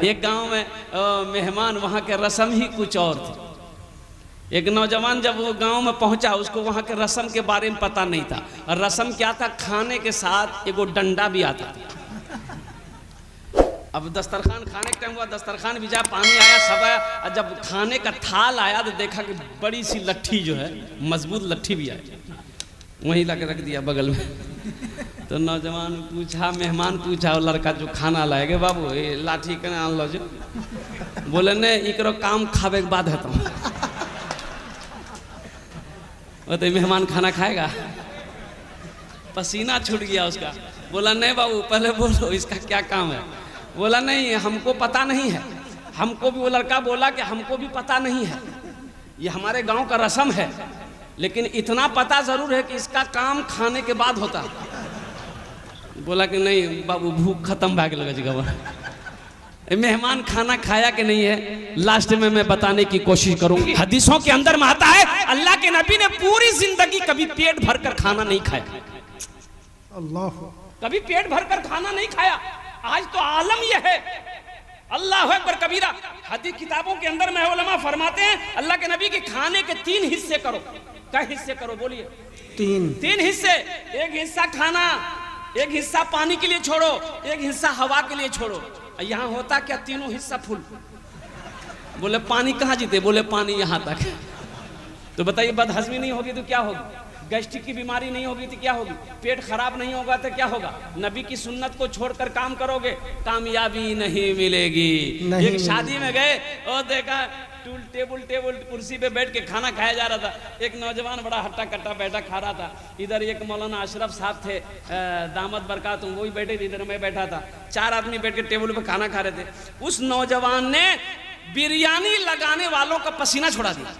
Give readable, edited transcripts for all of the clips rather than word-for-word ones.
एक गांव में मेहमान, वहां के रस्म ही कुछ और थे। एक नौजवान जब वो गांव में पहुंचा, उसको वहां के रस्म के बारे में पता नहीं था। और रस्म क्या था, खाने के साथ एगो डंडा भी आता था। अब दस्तरखान, खाने का टाइम हुआ, दस्तरखान भी जा, पानी आया, सब आया। और जब खाने का थाल आया तो देखा कि बड़ी सी लट्ठी जो है, मजबूत लट्ठी भी आई, वहीं ला के रख दिया बगल में। तो नौजवान पूछा, मेहमान पूछा वो लड़का जो खाना लाएगा, बाबू ये लाठी के आन लो जो। बोले ने इकरो काम खावे के बाद है तो तो मेहमान खाना खाएगा। पसीना छूट गया उसका। बोला नहीं बाबू पहले बोलो इसका क्या काम है। बोला नहीं हमको पता नहीं है। हमको भी, वो लड़का बोला कि हमको भी पता नहीं है, ये हमारे गांव का रस्म है, लेकिन इतना पता जरूर है कि इसका काम खाने के बाद होता। बोला कि नहीं बाबू भूख खत्म भाग लगा जगह। मेहमान खाना खाया कि नहीं है, लास्ट में मैं बताने की कोशिश करूंगी। हदीसों के अंदर में आता है अल्लाह के नबी ने पूरी जिंदगी कभी पेट भरकर खाना नहीं खाया। अल्लाह, कभी पेट भरकर खाना नहीं खाया। आज तो आलम यह है, अल्लाह अकबर कबीरा। हदीस किताबों के अंदर में उलमा फरमाते हैं अल्लाह के नबी के खाने के 3 हिस्से करो। क्या हिस्से करो बोलिए? 3 हिस्से। एक हिस्सा खाना, एक हिस्सा पानी के लिए छोड़ो, एक हिस्सा हवा के लिए छोड़ो। यहाँ होता क्या, तीनों हिस्सा फुल। बोले पानी कहाँ जीते? बोले पानी यहाँ तक। तो बताइए बदहजमी नहीं होगी तो क्या होगी? गैस्ट्रिक की बीमारी नहीं होगी तो क्या होगी? पेट खराब नहीं होगा तो क्या होगा? नबी की सुन्नत को छोड़कर काम करोगे, कामयाबी नहीं मिलेगी। एक शादी में गए और देखा टेबल कुर्सी पे बैठ के खाना खाया जा रहा था। एक नौजवान बड़ा हट्टा कट्टा बैठा खा रहा था। इधर एक मौलाना अशरफ साहब थे, दामद बरकत, वो भी बैठे थे, इधर मैं बैठा था। 4 आदमी बैठ के टेबल पे खाना खा रहे थे। उस नौजवान ने बिरयानी लगाने वालों का पसीना छोड़ा दिया।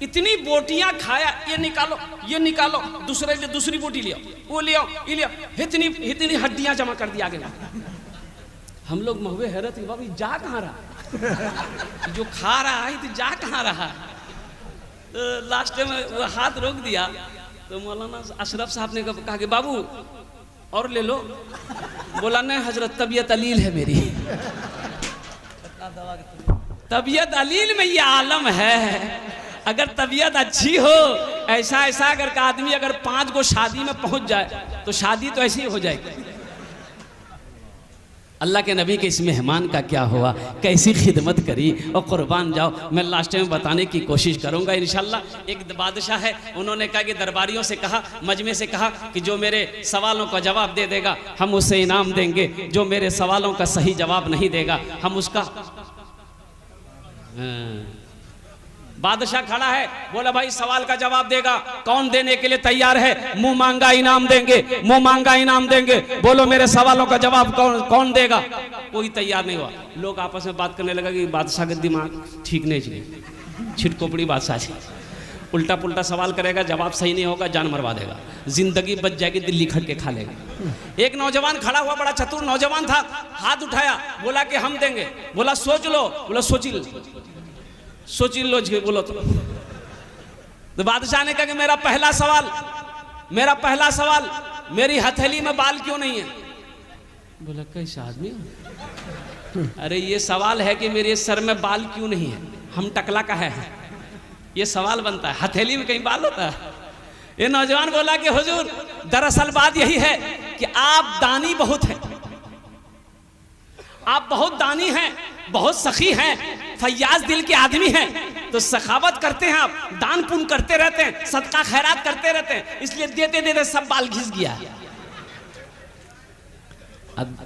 इतनी बोटियां खाया, ये निकालो ये निकालो, दूसरी बोटी लियो, वो लियो ये लियो, इतनी हड्डियां जमा कर दिया गया। हम लोग महुए हैरत हुए, बाबू जा कहाँ रहा? जो खा रहा है तो जा कहाँ रहा? तो लास्ट में वो हाथ रोक दिया। तो मौलाना अशरफ साहब ने कहा कि बाबू और ले लो। बोला नहीं हजरत तबीयत अलील है मेरी। तबीयत अलील में ये आलम है। अगर तबीयत अच्छी हो, ऐसा अगर का आदमी अगर 5 गो शादी में पहुंच जाए तो शादी तो ऐसी ही हो जाएगी। अल्लाह के नबी के इस मेहमान का क्या हुआ, कैसी खिदमत करी, और कुर्बान जाओ। मैं लास्ट में बताने की कोशिश करूंगा इंशाल्लाह। एक बादशाह है, उन्होंने कहा कि दरबारियों से कहा, मजमे से कहा कि जो मेरे सवालों का जवाब दे देगा हम उसे इनाम देंगे, जो मेरे सवालों का सही जवाब नहीं देगा हम उसका। बादशाह खड़ा है, बोला भाई सवाल का जवाब देगा, कौन देने के लिए तैयार है? मुंह मांगा इनाम देंगे, मुंह मांगा इनाम देंगे। बोलो मेरे सवालों का जवाब कौन देगा? कोई तैयार नहीं हुआ। लोग आपस में बात करने लगा कि बादशाह का दिमाग ठीक नहीं चले, छिटकोपड़ी बादशाह जी, उल्टा पुल्टा सवाल करेगा, जवाब सही नहीं होगा, जान मरवा देगा, जिंदगी बच जाएगी, दिल्ली खट के खा लेगा। एक नौजवान खड़ा हुआ, बड़ा चतुर नौजवान था, हाथ उठाया, बोला कि हम देंगे। बोला सोच लो। बोला सोच लो जी, बोलो तो बादशाह ने कहा कि मेरा पहला सवाल, मेरी हथेली में बाल क्यों नहीं है? बोला कैसा आदमी हो? अरे ये सवाल है कि मेरे सर में बाल क्यों नहीं है, हम टकला का है, ये सवाल बनता है, हथेली में कहीं बाल होता है? ये नौजवान बोला कि हुजूर दरअसल बात यही है कि आप दानी बहुत हैं, आप बहुत दानी हैं, बहुत सखी हैं, फैयाज दिल के आदमी हैं, तो सखावत करते हैं, आप दान पुण्य करते रहते हैं, सदका खैरात करते रहते हैं, इसलिए देते देते सब बाल घिस गया।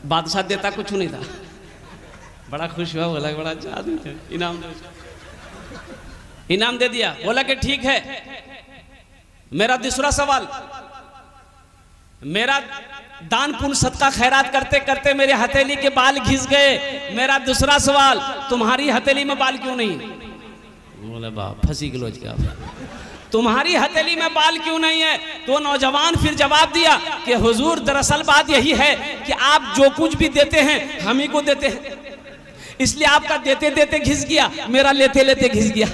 बादशाह देता कुछ नहीं था, बड़ा खुश हुआ, बोला बड़ा अच्छा आदमी है, इनाम दे दिया। बोला कि ठीक है, मेरा दूसरा सवाल, मेरा दान पुण्य सदका खैरात करते करते मेरे हथेली के बाल घिस गए, मेरा दूसरा सवाल, तुम्हारी हथेली में बाल क्यों नहीं? बोले बाप फंसी गलोच क्या, तुम्हारी हथेली में बाल क्यों नहीं है? तो नौजवान फिर जवाब दिया कि हुजूर दरअसल बात यही है कि आप जो कुछ भी देते हैं हम ही को देते हैं, इसलिए आपका देते देते घिस गया, मेरा लेते लेते घिस गया।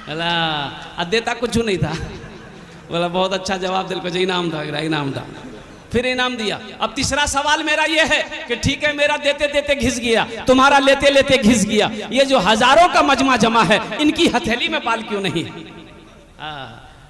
बोला देता कुछ नहीं था। बोला बहुत अच्छा जवाब दिल को, इनाम था, इनाम था। फिर इनाम दिया। अब तीसरा सवाल मेरा ये है कि ठीक है मेरा देते देते घिस गया, तुम्हारा लेते लेते घिस गया, ये जो हजारों का मजमा जमा है इनकी हथेली में बाल क्यों नहीं है?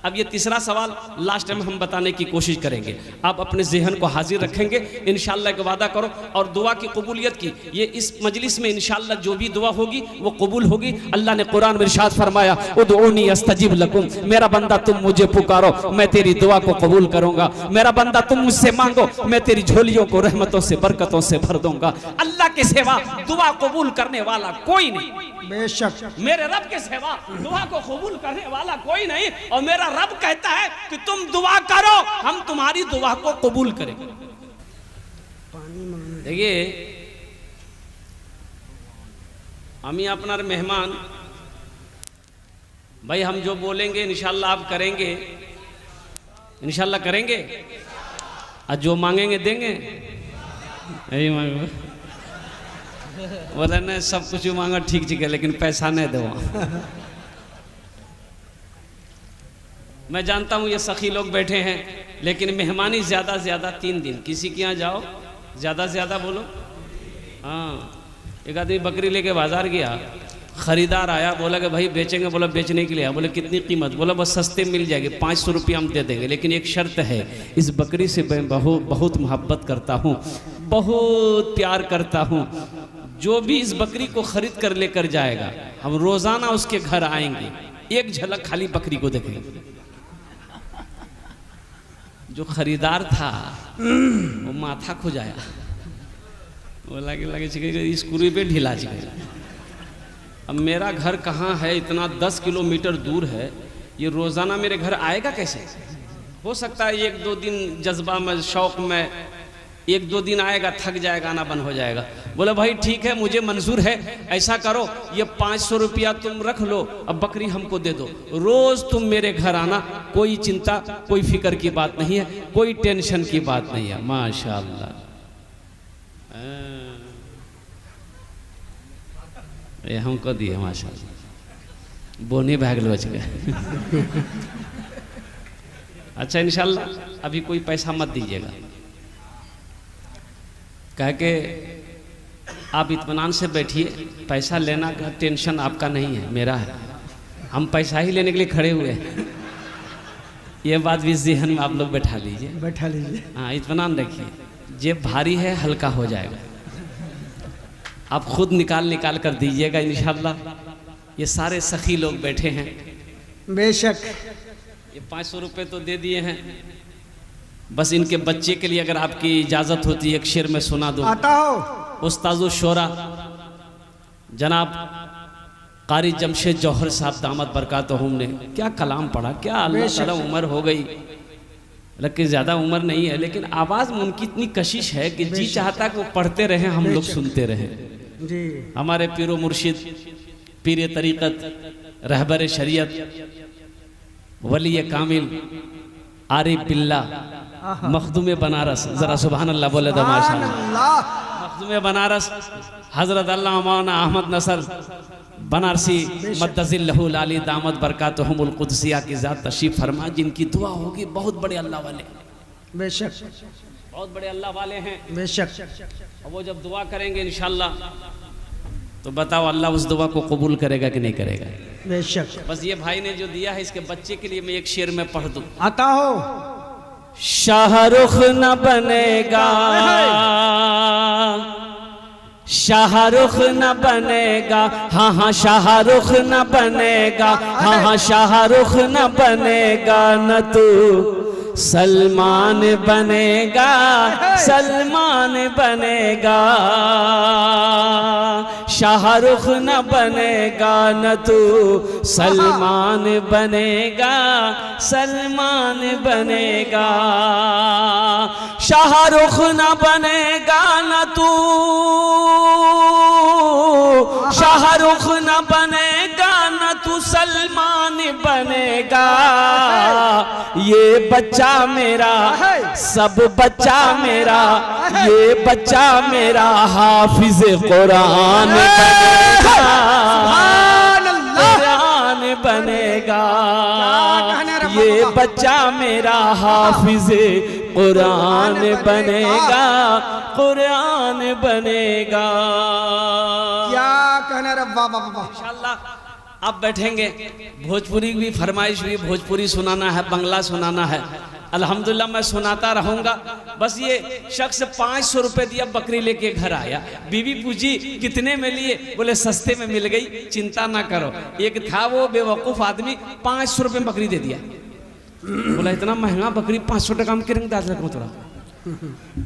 अब ये तीसरा सवाल लास्ट में हम बताने की कोशिश करेंगे। आप अपने ज़हन को हाजिर रखेंगे, इंशाअल्लाह एक वादा करो और दुआ की कबूलियत की। ये इस मजलिस में इंशाअल्लाह जो भी दुआ होगी वो कबूल होगी। अल्लाह ने कुरान में इरशाद फरमाया, उदऊनी अस्तजिब लकुम, मेरा बंदा तुम मुझे पुकारो मैं तेरी दुआ को कबूल करूंगा। मेरा बंदा तुम मुझसे मांगो मैं तेरी झोलियों को रहमतों से बरकतों से भर दूंगा। अल्लाह के सिवा दुआ कबूल करने वाला कोई नहीं, बेशक मेरे रब के सिवा दुआ को कबूल करने वाला कोई नहीं। और मेरा रब कहता है कि तुम दुआ करो हम तुम्हारी दुआ को कबूल करेंगे। देखिए हम अपना मेहमान भाई, हम जो बोलेंगे इंशाल्लाह आप करेंगे, इंशाल्लाह करेंगे, और जो मांगेंगे देंगे। यही मांगो बोले न सब कुछ मांगा ठीक है लेकिन पैसा नहीं दो। मैं जानता हूँ ये सखी लोग बैठे हैं, लेकिन मेहमानी ज़्यादा से ज़्यादा 3 दिन। किसी के यहाँ जाओ ज़्यादा से ज़्यादा बोलो। हाँ, एक आदमी बकरी लेके बाज़ार गया, ख़रीदार आया, बोला कि भाई बेचेंगे, बोला बेचने के लिए। बोले कितनी कीमत? बोला बस सस्ते मिल जाएगी, 500 रुपये हम दे देंगे, लेकिन एक शर्त है, इस बकरी से मैं बहुत मोहब्बत करता हूँ, बहुत प्यार करता हूँ। जो भी इस बकरी को खरीद कर लेकर जाएगा हम रोज़ाना उसके घर आएंगे, एक झलक खाली बकरी को देखेंगे। जो खरीदार था वो माथा खुजाया, बोला कि लगे स्क्रू पे ढीला चाहिए। अब मेरा घर कहाँ है, इतना 10 किलोमीटर दूर है, ये रोज़ाना मेरे घर आएगा कैसे? हो सकता है 1-2 दिन जज्बा में, शौक़ में 1-2 दिन आएगा, थक जाएगा, आना बंद हो जाएगा। बोला भाई ठीक है मुझे मंजूर है, ऐसा करो ये 500 रुपया तुम रख लो, अब बकरी हमको दे दो, रोज़ तुम मेरे घर आना, कोई चिंता कोई फिक्र की बात नहीं है, कोई टेंशन की बात नहीं है। माशाअल्लाह, ये हमको दिए माशाअल्लाह, बोनी भाग बच गए। अच्छा इंशाअल्लाह अभी कोई पैसा मत दीजिएगा, कह के आप इत्मीनान से बैठिए, पैसा लेना का टेंशन आपका नहीं है, मेरा है। हम पैसा ही लेने के लिए खड़े हुए हैं, ये बात भी ज़हन में आप लोग बैठा लीजिए, बैठा लीजिए। हाँ इत्मीनान रखिए, जेब भारी है हल्का हो जाएगा, आप खुद निकाल कर दीजिएगा इंशाअल्लाह। ये सारे सखी लोग बैठे हैं, बेशक ये 500 रुपये तो दे दिए हैं। बस इनके बच्चे के लिए अगर आपकी इजाज़त होती है एक शेर में सुना दूँ। आता हो। उस्ताज़ो शोरा जनाब कारी जमशेद जौहर साहब दामद बरकातहुम ने क्या कलाम पढ़ा, क्या अल्लाह ताला उम्र हो गई, लेकिन ज़्यादा उम्र नहीं है, लेकिन आवाज़ में उनकी इतनी कशिश है कि जी चाहता कि वो पढ़ते रहें, हम लोग सुनते रहें। जी हमारे पीरो मुर्शिद, पीर तरीक़त, रहबर शरीयत, वली कामिल, आरिफ बिल्ला, मखदूम बनारस, जरा सुभान अल्लाह बोले तो माशाअल्लाह। मखदूम बनारस हजरत अल्लाह मौलाना अहमद नसर बनारसी मद्दज़िल्लहुल आली दामद बरकातहुमुल कुदसिया की ज़ात तशरीफ़ फरमा, जिनकी दुआ होगी। बहुत बड़े अल्लाह वाले, बेशक बहुत बड़े अल्लाह वाले हैं, बेशक। और वो जब दुआ करेंगे इंशाअल्लाह तो बताओ अल्लाह उस दुआ को कबूल करेगा कि नहीं करेगा? बेशक। बस ये भाई ने जो दिया है इसके बच्चे के लिए मैं एक शेर में पढ़ दूं। आता हो। शाहरुख न बनेगा, शाहरुख न बनेगा, हाँ हाँ शाहरुख न बनेगा, हाँ हाँ शाहरुख न बनेगा, न तू सलमान बनेगा, सलमान बनेगा। शाहरुख न बनेगा, न तू सलमान बनेगा, सलमान बनेगा। शाहरुख न बनेगा, न तू शाहरुख न बनेगा, न तू सलमान बनेगा। ये बच्चा मेरा, सब बच्चा मेरा, ये बच्चा मेरा हाफिज कुरान बनेगा, कुरान बनेगा। ये बच्चा मेरा हाफिज़े कुरान बनेगा, कुरान बनेगा। क्या कहना रे, वाह वाह वाह। इंशाअल्लाह आप बैठेंगे, भोजपुरी भी फरमाइश हुई, भोजपुरी सुनाना है, बंगला सुनाना है, अल्हम्दुलिल्लाह मैं सुनाता रहूंगा। बस ये शख्स 500 रुपए दिया, बकरी लेके घर आया, बीवी पूछी कितने में लिए, बोले सस्ते में मिल गई, चिंता ना करो। एक था वो बेवकूफ आदमी, 500 रुपए में बकरी दे दिया। बोला इतना महंगा बकरी 500 टका में किरण दाद रखो थोड़ा।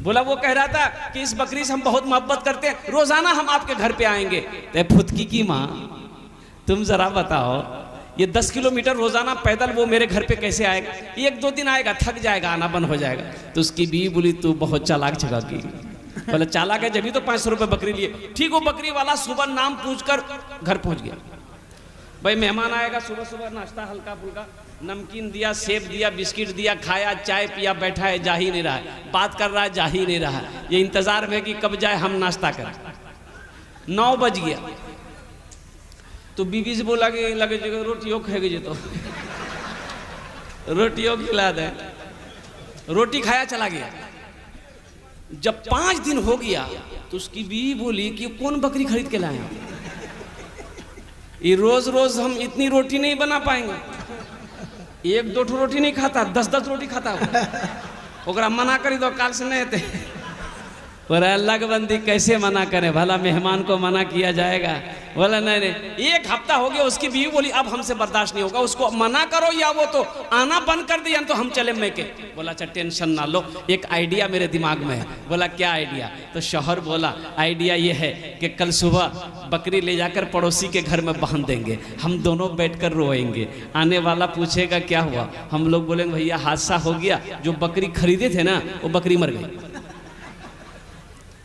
बोला वो कह रहा था कि इस बकरी से हम बहुत मोहब्बत करते हैं, रोजाना हम आपके घर पे आएंगे। तो फुदकी की माँ तुम जरा बताओ, ये 10 किलोमीटर रोजाना पैदल वो मेरे घर पे कैसे आएगा? 1-2 दिन आएगा, थक जाएगा, आना बंद हो जाएगा। तो उसकी बीवी बोली तू बहुत चालाक जगह की। बोले चालाक है, जब भी तो 500 रुपए बकरी लिए। ठीक वो बकरी वाला सुबह नाम पूछकर घर पहुंच गया। भाई मेहमान आएगा, सुबह सुबह नाश्ता हल्का फुल्का, नमकीन दिया, सेब दिया, बिस्किट दिया, खाया, चाय पिया, बैठा है, जा ही नहीं रहा है, बात कर रहा है, जा ही नहीं रहा है। ये इंतजार में कि कब जाए हम नाश्ता करें। 9 बज गया तो बीवी से बोला कि लगे जगह रोटियों खाएगी जी, तो रोटियों खिला दे। रोटी खाया, चला गया। जब 5 दिन हो गया तो उसकी बीवी बोली कि कौन बकरी खरीद के लाए? ये रोज रोज हम इतनी रोटी नहीं बना पाएंगे। 1-2 रोटी नहीं खाता, 10-10 रोटी खाता। ओकरा मना करी दो, काल से नहीं थे। पर अल्लाह के बंदी कैसे मना करें, भला मेहमान को मना किया जाएगा? बोला नहीं नहीं। 1 हफ्ता हो गया, उसकी बीवी बोली अब हमसे बर्दाश्त नहीं होगा, उसको मना करो या वो तो आना बंद कर दिया तो हम चले मैके। बोला अच्छा टेंशन ना लो, एक आइडिया मेरे दिमाग में है। बोला क्या आइडिया? तो शौहर बोला आइडिया ये है कि कल सुबह बकरी ले जाकर पड़ोसी के घर में बांध देंगे, हम दोनों बैठकर रोएंगे। आने वाला पूछेगा क्या हुआ, हम लोग बोलेंगे भैया हादसा हो गया, जो बकरी खरीदे थे ना वो बकरी मर गई।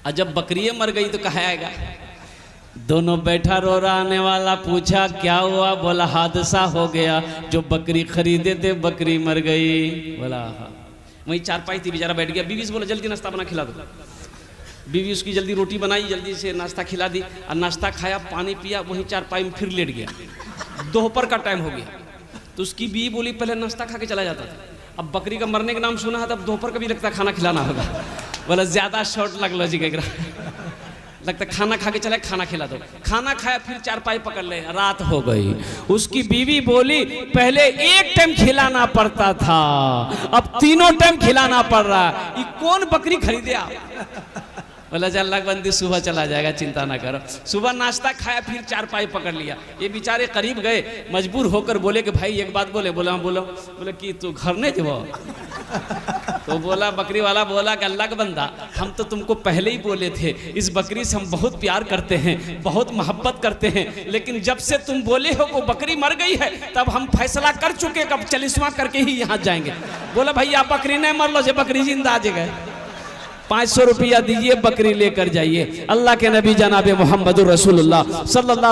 और जब बकरी मर गई तो कहा आएगा? दोनों बैठा रो रहा, आने वाला पूछा क्या हुआ, बोला हादसा हो गया, जो बकरी खरीदे थे बकरी मर गई। बोला हाँ। वहीं चारपाई थी, बेचारा बैठ गया। बीवी से बोला जल्दी नाश्ता बना खिला दो। बीवी उसकी जल्दी रोटी बनाई, जल्दी से नाश्ता खिला दी, और नाश्ता खाया, पानी पिया, वहीं चारपाई में फिर लेट गया। दोपहर का टाइम हो गया तो उसकी बीवी बोली पहले नाश्ता खा के चला जाता था, अब बकरी का मरने का नाम सुना है, तब दोपहर का भी लगता खाना खिलाना होगा। बोला ज्यादा शॉर्ट लगलो जी, लगता खाना खा के चले, खाना खिला दो। खाना खाया, फिर चारपाई पकड़ ले, रात हो गई। उसकी बीवी बोली पहले 1 टाइम खिलाना पड़ता था, अब 3 टाइम खिलाना पड़ रहा है, ये कौन बकरी खरीदे आप? बोला अल्लाह बंदी सुबह चला जाएगा, चिंता ना करो। सुबह नाश्ता खाया, फिर चारपाई पकड़ लिया। ये बेचारे करीब गए, मजबूर होकर बोले कि भाई एक बात बोले। बोला बोलो। बोले कि तू घर नहीं थे वो? तो बोला बकरी वाला बोला कि अल्लाह का बंदा हम तो तुमको पहले ही बोले थे, इस बकरी से हम बहुत प्यार करते हैं, बहुत मोहब्बत करते हैं, लेकिन जब से तुम बोले हो वो बकरी मर गई है तब हम फैसला कर चुके, कब चलिस्मा करके ही यहाँ जाएंगे। बोला भैया बकरी नहीं मर लो, जे बकरी जिंदा आ जाएगा। 500 रुपया दीजिए, बकरी लेकर जाइए। अल्लाह के नबी जनाब मोहम्मद रसूलुल्लाह सल्लल्लाहु